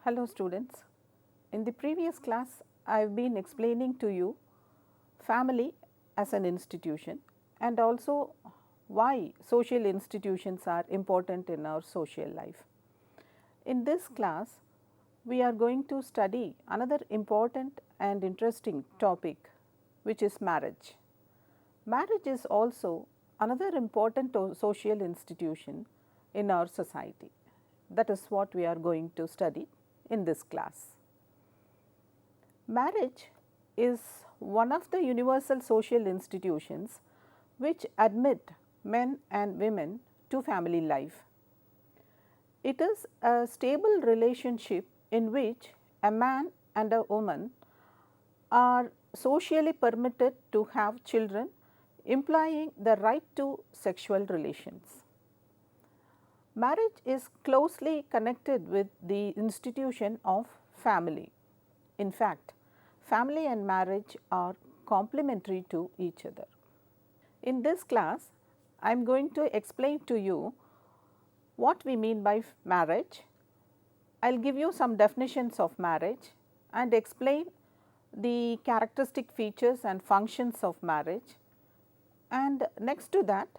Hello students, in the previous class I have been explaining to you family as an institution and also why social institutions are important in our social life. In this class we are going to study another important and interesting topic, which is marriage. Marriage is also another important social institution in our society. That is what we are going to study in this class. Marriage is one of the universal social institutions which admit men and women to family life. It is a stable relationship in which a man and a woman are socially permitted to have children, implying the right to sexual relations. Marriage is closely connected with the institution of family. In fact, family and marriage are complementary to each other. In this class, I am going to explain to you what we mean by marriage. I will give you some definitions of marriage and explain the characteristic features and functions of marriage, and next to that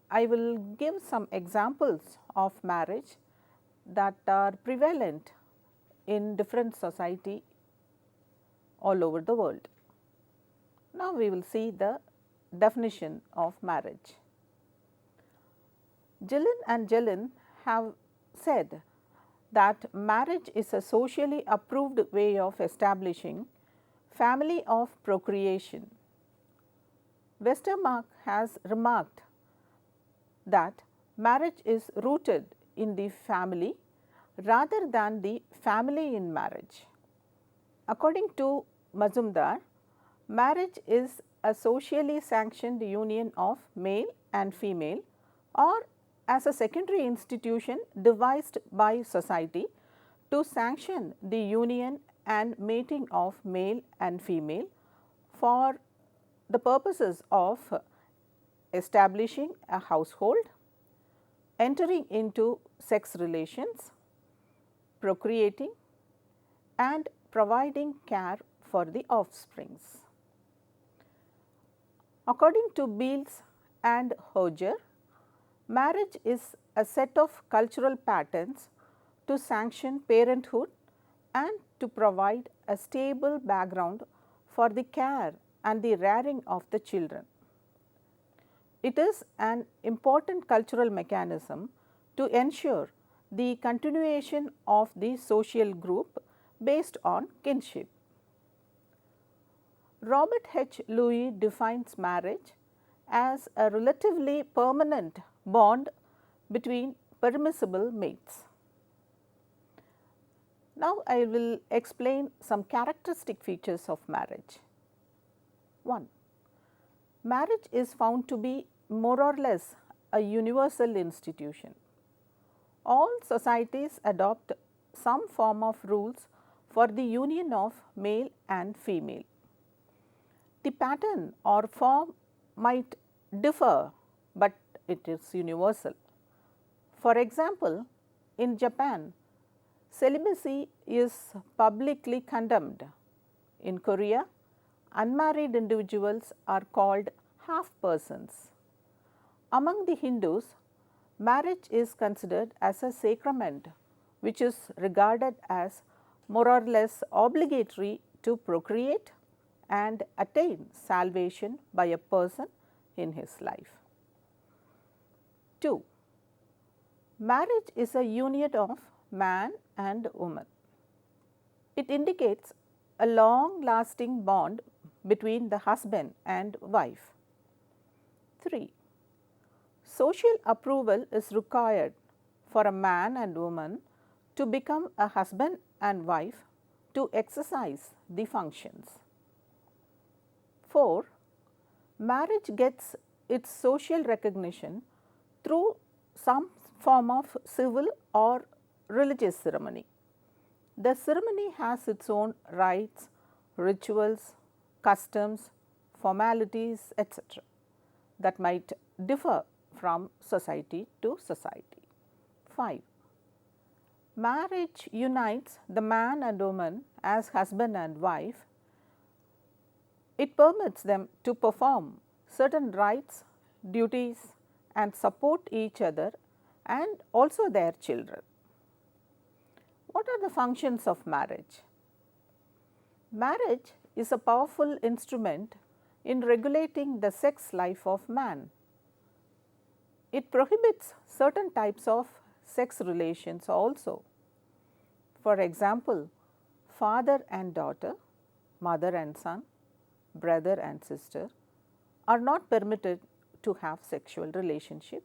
I will give some examples of marriage that are prevalent in different society all over the world. Now we will see the definition of marriage. Gillen and Jelen have said that marriage is a socially approved way of establishing family of procreation. Westermarck has remarked that marriage is rooted in the family rather than the family in marriage. According to Mazumdar, marriage is a socially sanctioned union of male and female, or as a secondary institution devised by society to sanction the union and mating of male and female for the purposes of establishing a household, entering into sex relations, procreating and providing care for the offsprings. According to Beals and Hodger, marriage is a set of cultural patterns to sanction parenthood and to provide a stable background for the care and the rearing of the children. It is an important cultural mechanism to ensure the continuation of the social group based on kinship. Robert H. Lowie defines marriage as a relatively permanent bond between permissible mates. Now I will explain some characteristic features of marriage. 1. Marriage is found to be more or less a universal institution. All societies adopt some form of rules for the union of male and female. The pattern or form might differ, but it is universal. For example, in Japan, celibacy is publicly condemned. In Korea, unmarried individuals are called half persons. Among the Hindus, marriage is considered as a sacrament which is regarded as more or less obligatory to procreate and attain salvation by a person in his life. 2. Marriage is a union of man and woman. It indicates a long lasting bond between the husband and wife. 3. Social approval is required for a man and woman to become a husband and wife to exercise the functions. 4. Marriage gets its social recognition through some form of civil or religious ceremony. The ceremony has its own rites, rituals, customs, formalities, etc. that might differ from society to society. 5. Marriage unites the man and woman as husband and wife. It permits them to perform certain rights, duties and support each other and also their children. What are the functions of marriage? Marriage is a powerful instrument in regulating the sex life of man. It prohibits certain types of sex relations also. For example, father and daughter, mother and son, brother and sister are not permitted to have sexual relationship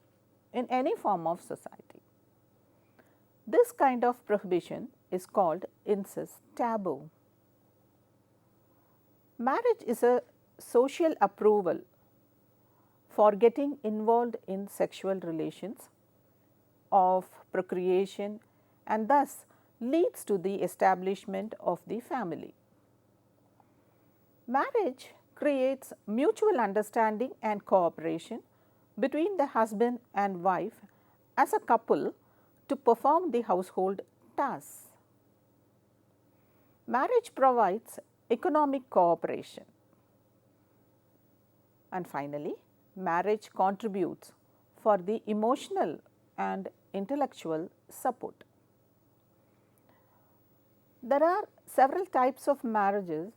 in any form of society. This kind of prohibition is called incest taboo. Marriage is a social approval for getting involved in sexual relations of procreation and thus leads to the establishment of the family. Marriage creates mutual understanding and cooperation between the husband and wife as a couple to perform the household tasks. Marriage provides economic cooperation. And finally, marriage contributes for the emotional and intellectual support. There are several types of marriages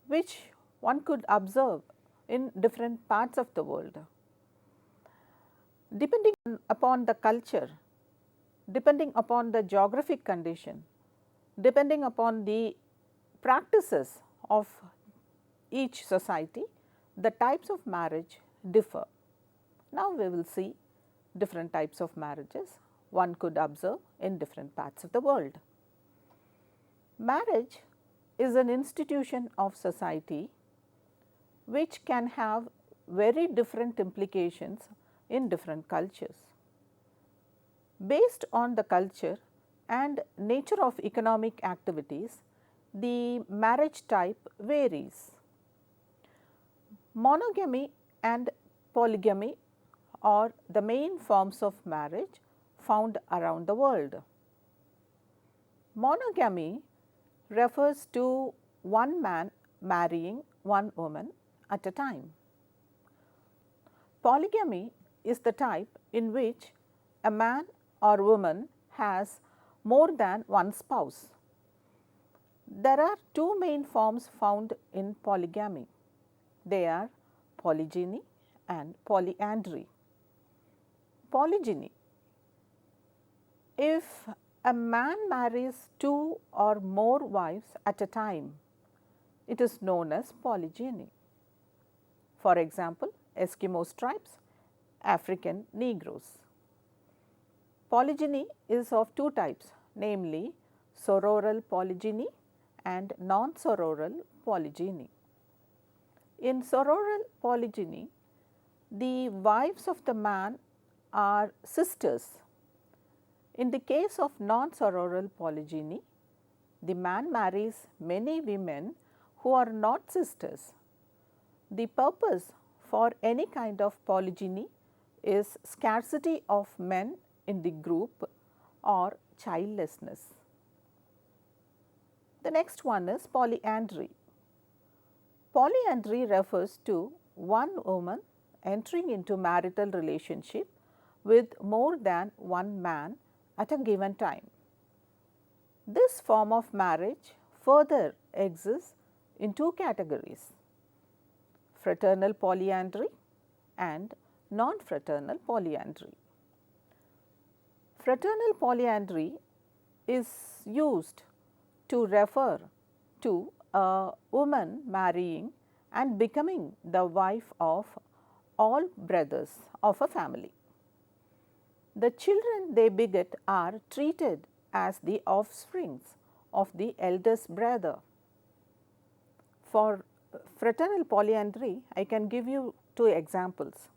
which one could observe in different parts of the world. Depending upon the culture, depending upon the geographic condition, depending upon the practices of each society, the types of marriage differ. Now, we will see different types of marriages one could observe in different parts of the world. Marriage is an institution of society which can have very different implications in different cultures. Based on the culture and nature of economic activities, the marriage type varies. Monogamy and polygamy are the main forms of marriage found around the world. Monogamy refers to one man marrying one woman at a time. Polygamy is the type in which a man or woman has more than one spouse. There are two main forms found in polygamy. They are polygyny and polyandry. Polygyny: if a man marries two or more wives at a time, it is known as polygyny. For example, Eskimo tribes, African Negroes. Polygyny is of two types, namely sororal polygyny and non-sororal polygyny. In sororal polygyny, the wives of the man are sisters. In the case of non-sororal polygyny, the man marries many women who are not sisters. The purpose for any kind of polygyny is scarcity of men in the group or childlessness. The next one is polyandry. Polyandry refers to one woman entering into marital relationship with more than one man at a given time. This form of marriage further exists in two categories: fraternal polyandry and non-fraternal polyandry. Fraternal polyandry is used to refer to a woman marrying and becoming the wife of all brothers of a family. The children they beget are treated as the offsprings of the eldest brother. For fraternal polyandry, I can give you two examples,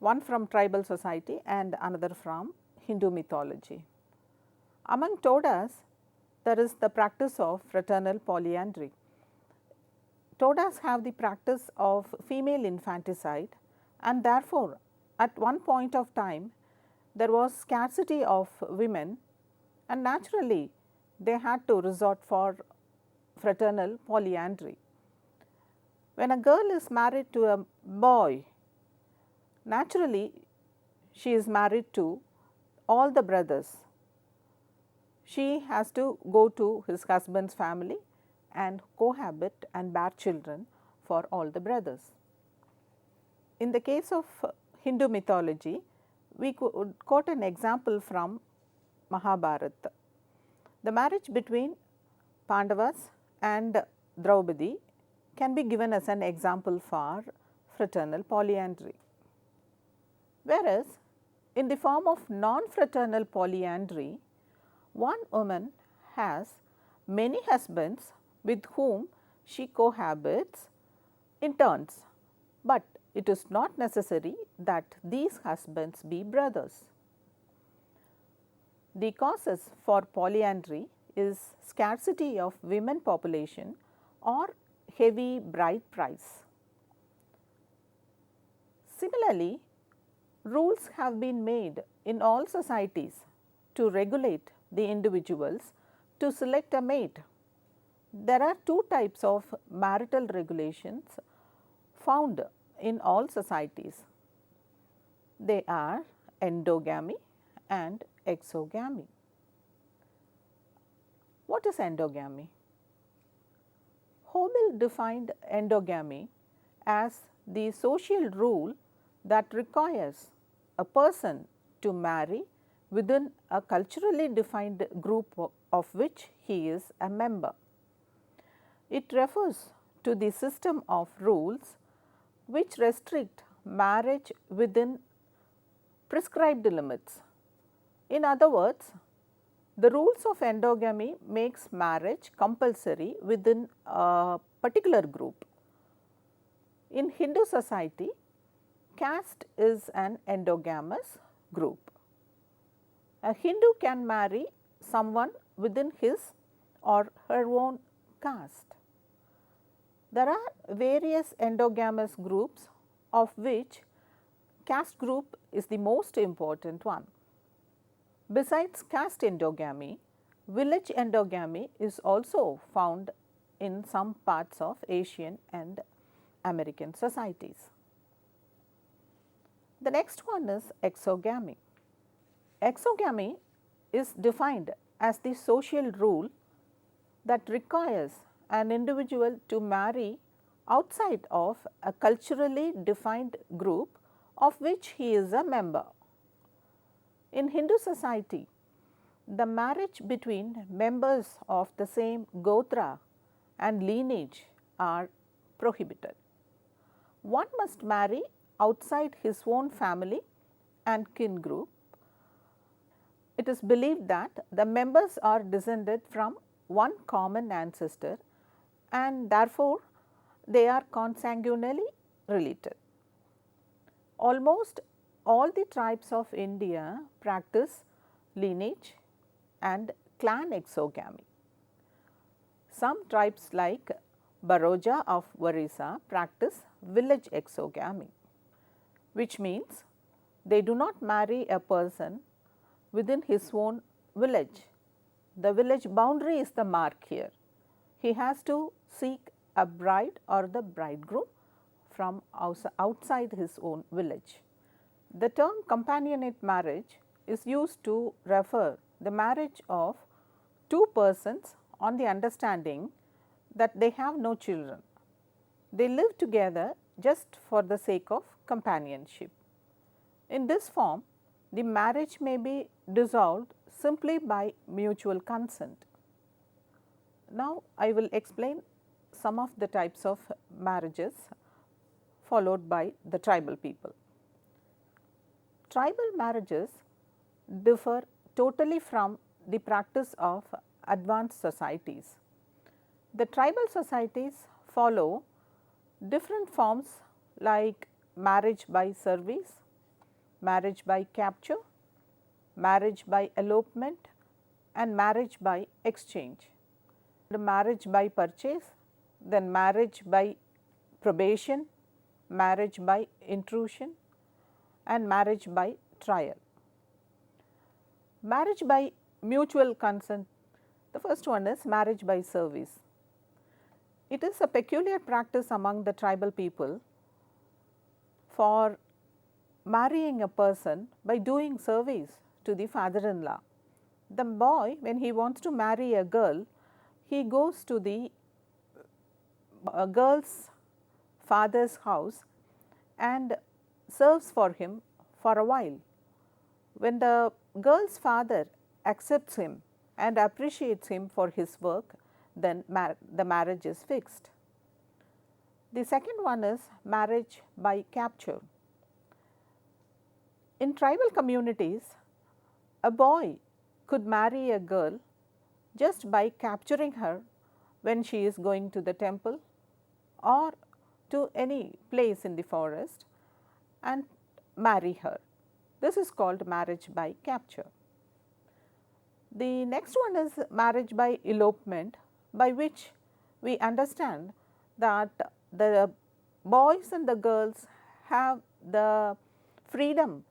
one from tribal society and another from Hindu mythology. Among Todas, there is the practice of fraternal polyandry. Todas have the practice of female infanticide, and therefore, at one point of time there was scarcity of women, and naturally they had to resort for fraternal polyandry. When a girl is married to a boy, naturally she is married to all the brothers. She has to go to his husband's family and cohabit and bear children for all the brothers. In the case of Hindu mythology, we could quote an example from Mahabharata. The marriage between Pandavas and Draupadi can be given as an example for fraternal polyandry. Whereas, in the form of non-fraternal polyandry, one woman has many husbands with whom she cohabits in turns, but it is not necessary that these husbands be brothers. The causes for polyandry is scarcity of women population or heavy bride price. Similarly, rules have been made in all societies to regulate the individuals to select a mate. There are two types of marital regulations found in all societies. They are endogamy and exogamy. What is endogamy? Hobel defined endogamy as the social rule that requires a person to marry within a culturally defined group of which he is a member. It refers to the system of rules which restrict marriage within prescribed limits. In other words, the rules of endogamy makes marriage compulsory within a particular group. In Hindu society, caste is an endogamous group. A Hindu can marry someone within his or her own caste. There are various endogamous groups, of which caste group is the most important one. Besides caste endogamy, village endogamy is also found in some parts of Asian and American societies. The next one is exogamy. Exogamy is defined as the social rule that requires an individual to marry outside of a culturally defined group of which he is a member. In Hindu society, the marriage between members of the same gotra and lineage are prohibited. One must marry outside his own family and kin group. It is believed that the members are descended from one common ancestor and therefore, they are consanguinely related. Almost all the tribes of India practice lineage and clan exogamy. Some tribes like Paroja of Orissa practice village exogamy, which means they do not marry a person within his own village. The village boundary is the mark here. He has to seek a bride or the bridegroom from outside his own village. The term companionate marriage is used to refer the marriage of two persons on the understanding that they have no children. They live together just for the sake of companionship. In this form, the marriage may be dissolved simply by mutual consent. Now, I will explain some of the types of marriages followed by the tribal people. Tribal marriages differ totally from the practice of advanced societies. The tribal societies follow different forms like marriage by service, marriage by capture, marriage by elopement and marriage by exchange. The marriage by purchase, then marriage by probation, marriage by intrusion and marriage by trial. Marriage by mutual consent, the first one is marriage by service. It is a peculiar practice among the tribal people for marrying a person by doing service to the father-in-law. The boy, when he wants to marry a girl, he goes to the girl's father's house and serves for him for a while. When the girl's father accepts him and appreciates him for his work, then the marriage is fixed. The second one is marriage by capture. In tribal communities, a boy could marry a girl just by capturing her when she is going to the temple or to any place in the forest and marry her. This is called marriage by capture. The next one is marriage by elopement, by which we understand that the boys and the girls have the freedom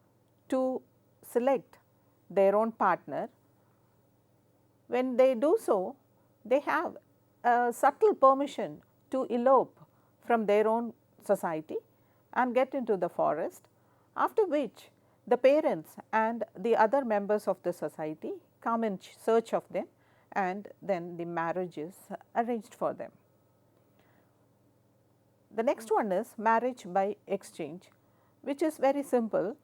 to select their own partner. When they do so, they have a subtle permission to elope from their own society and get into the forest, after which the parents and the other members of the society come in search of them and then the marriage is arranged for them. The next one is marriage by exchange, which is very simple.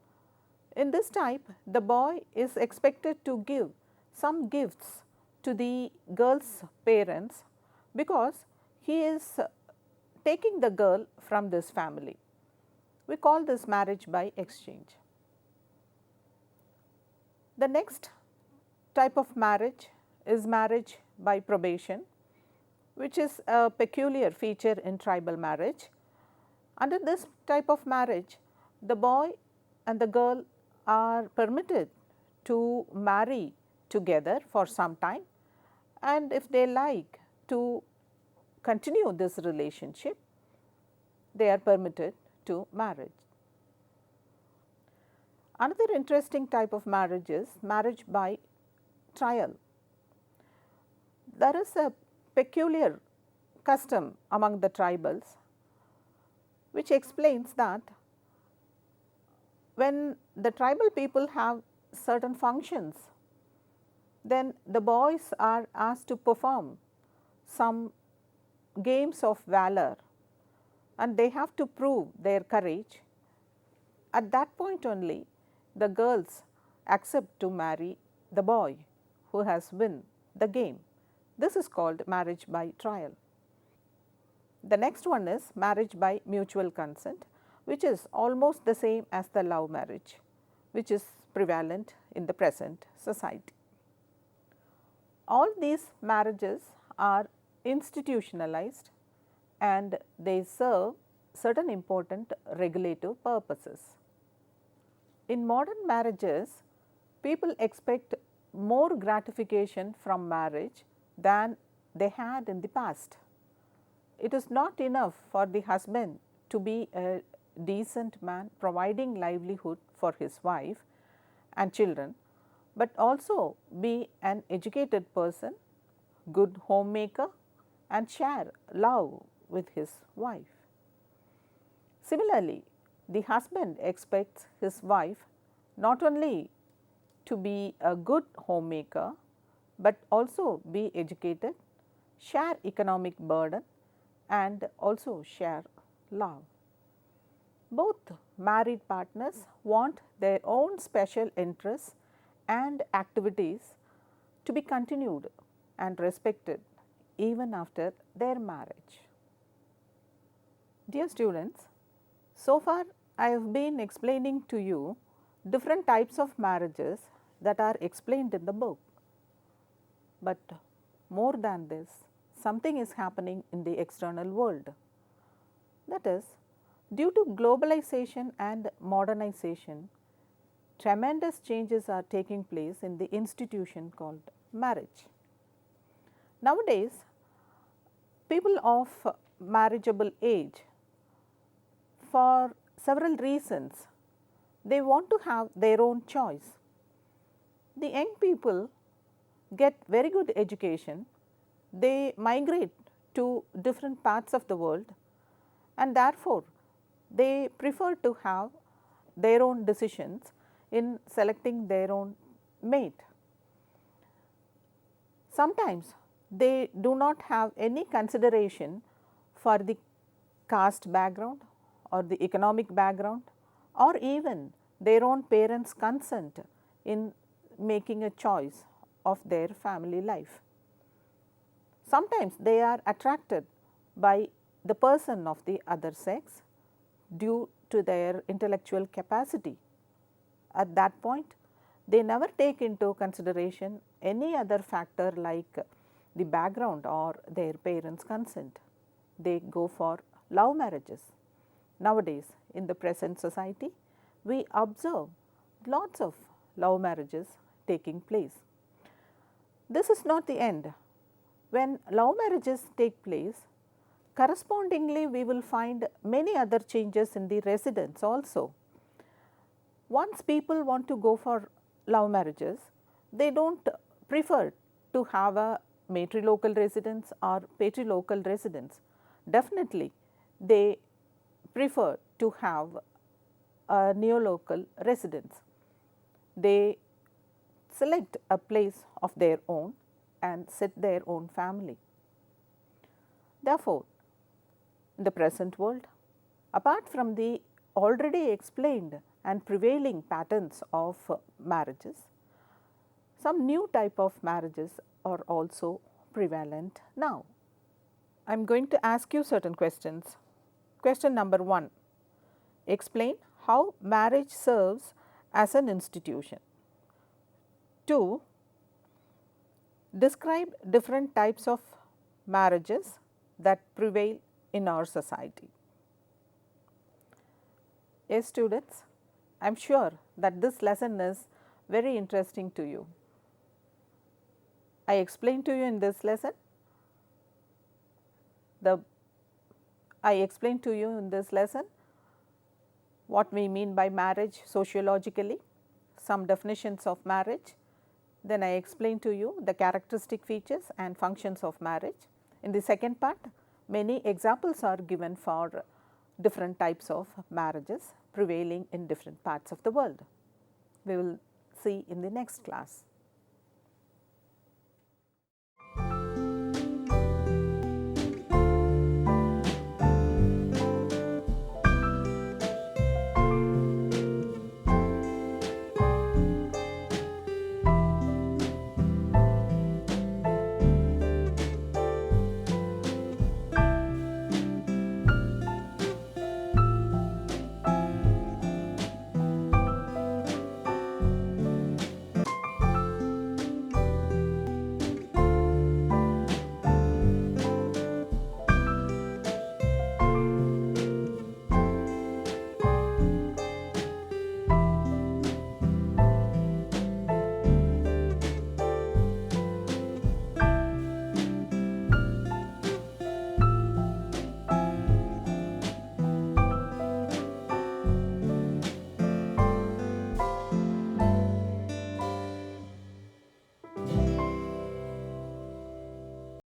In this type, the boy is expected to give some gifts to the girl's parents because he is taking the girl from this family. We call this marriage by exchange. The next type of marriage is marriage by probation, which is a peculiar feature in tribal marriage. Under this type of marriage, the boy and the girl are permitted to marry together for some time, and if they like to continue this relationship, they are permitted to marry. Another interesting type of marriage is marriage by trial. There is a peculiar custom among the tribals which explains that when the tribal people have certain functions, then the boys are asked to perform some games of valor and they have to prove their courage. At that point only, the girls accept to marry the boy who has won the game. This is called marriage by trial. The next one is marriage by mutual consent, which is almost the same as the love marriage, which is prevalent in the present society. All these marriages are institutionalized and they serve certain important regulative purposes. In modern marriages, people expect more gratification from marriage than they had in the past. It is not enough for the husband to be a decent man providing livelihood for his wife and children, but also be an educated person, good homemaker and share love with his wife. Similarly, the husband expects his wife not only to be a good homemaker, but also be educated, share economic burden and also share love. Both married partners want their own special interests and activities to be continued and respected even after their marriage. Dear students, so far I have been explaining to you different types of marriages that are explained in the book. But more than this, something is happening in the external world. That is, due to globalization and modernization, tremendous changes are taking place in the institution called marriage. Nowadays, people of marriageable age, for several reasons, they want to have their own choice. The young people get very good education, they migrate to different parts of the world, and therefore, they prefer to have their own decisions in selecting their own mate. Sometimes they do not have any consideration for the caste background or the economic background or even their own parents' consent in making a choice of their family life. Sometimes they are attracted by the person of the other sex due to their intellectual capacity. At that point, they never take into consideration any other factor like the background or their parents' consent. They go for love marriages. Nowadays, in the present society, we observe lots of love marriages taking place. This is not the end. When love marriages take place, correspondingly we will find many other changes in the residence also. Once people want to go for love marriages, they do not prefer to have a matrilocal residence or patrilocal residence. Definitely, they prefer to have a neolocal residence. They select a place of their own and set their own family. Therefore, in the present world, apart from the already explained and prevailing patterns of marriages, some new type of marriages are also prevalent now. I am going to ask you certain questions. Question number 1, explain how marriage serves as an institution. 2, describe different types of marriages that prevail in our society. Yes, students, I am sure that this lesson is very interesting to you. I explained to you in this lesson what we mean by marriage sociologically, some definitions of marriage. Then I explained to you the characteristic features and functions of marriage. In the second part, many examples are given for different types of marriages prevailing in different parts of the world. We will see in the next class.